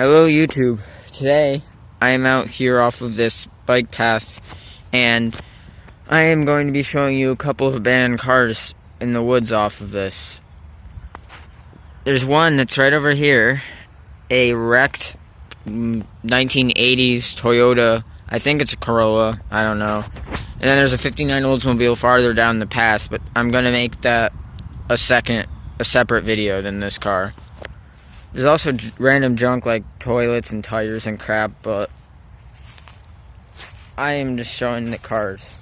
Hello YouTube. Today I am out here off of this bike path and I am going to be showing you a couple of abandoned cars in the woods off of this. There's one that's right over here, a wrecked 1980s Toyota, I think it's a Corolla, I don't know. And then there's a 59 Oldsmobile farther down the path, but I'm going to make that a separate video than this car. There's also random junk like toilets and tires and crap, but I am just showing the cars.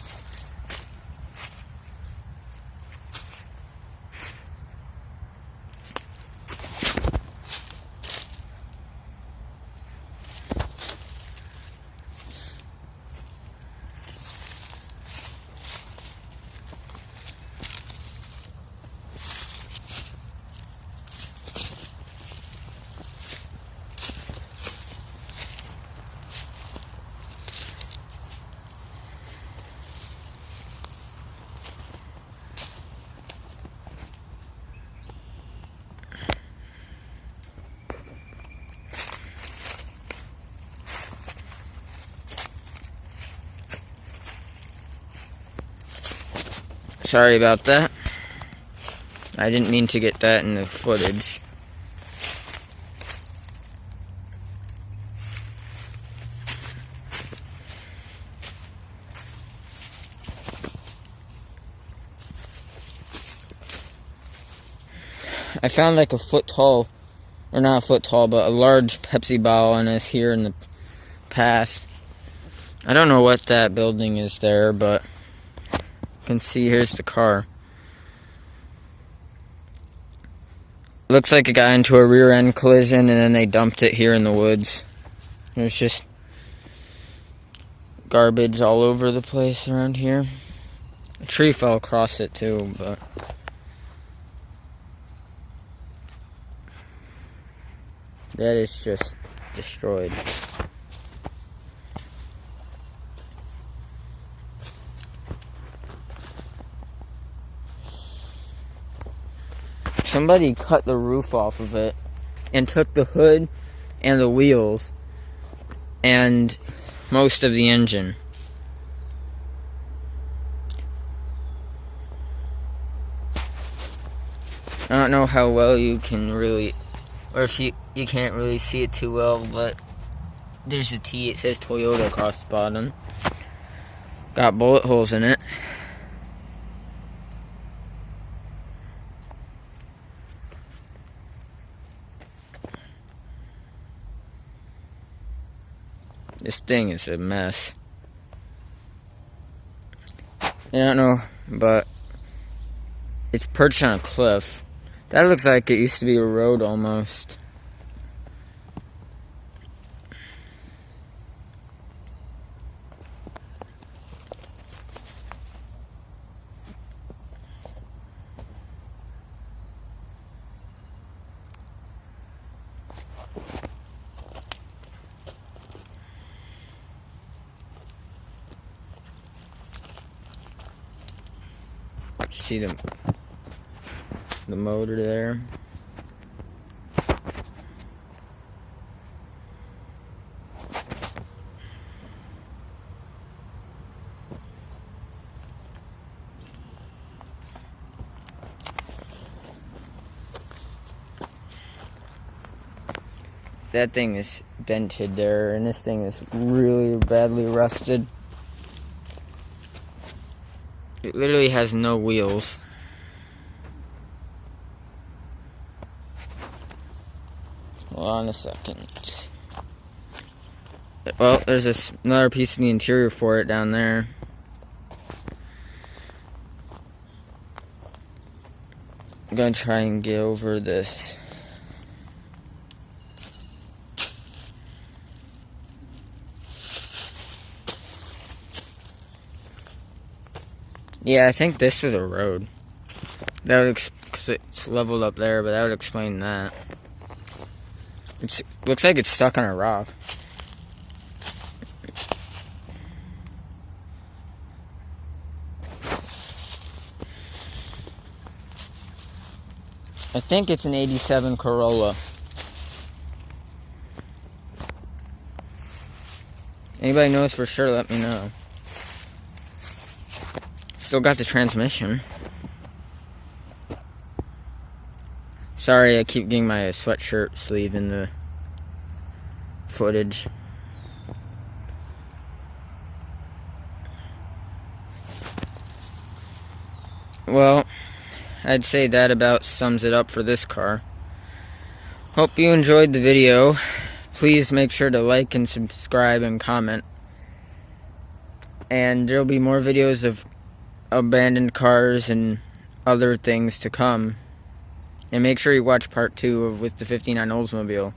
Sorry about that. I didn't mean to get that in the footage. I found like a foot tall, or not a foot tall, but a large Pepsi bottle on this here in the past. I don't know what that building is there, but you can see here's the car. Looks like it got into a rear end collision and then they dumped it here in the woods. There's just garbage all over the place around here. A tree fell across it too, but that is just destroyed. Somebody cut the roof off of it and took the hood and the wheels and most of the engine. I don't know how well you can really, or if you can't really see it too well, but there's a T, it says Toyota across the bottom. Got bullet holes in it. This thing is a mess. I don't know, but it's perched on a cliff. That looks like it used to be a road almost. See the motor there. That thing is dented there, and this thing is really badly rusted. It literally has no wheels. Hold on a second. Well, there's another piece of the interior for it down there. I'm gonna try and get over this. Yeah, I think this is a road. That would, because it's leveled up there, but that would explain that. It looks like it's stuck on a rock. I think it's an '87 Corolla. Anybody knows for sure, let me know. Still got the transmission. Sorry, I keep getting my sweatshirt sleeve in the footage. Well, I'd say that about sums it up for this car. Hope you enjoyed the video. Please make sure to like and subscribe and comment. And there'll be more videos of abandoned cars and other things to come. And make sure you watch part 2 of With the 59 Oldsmobile.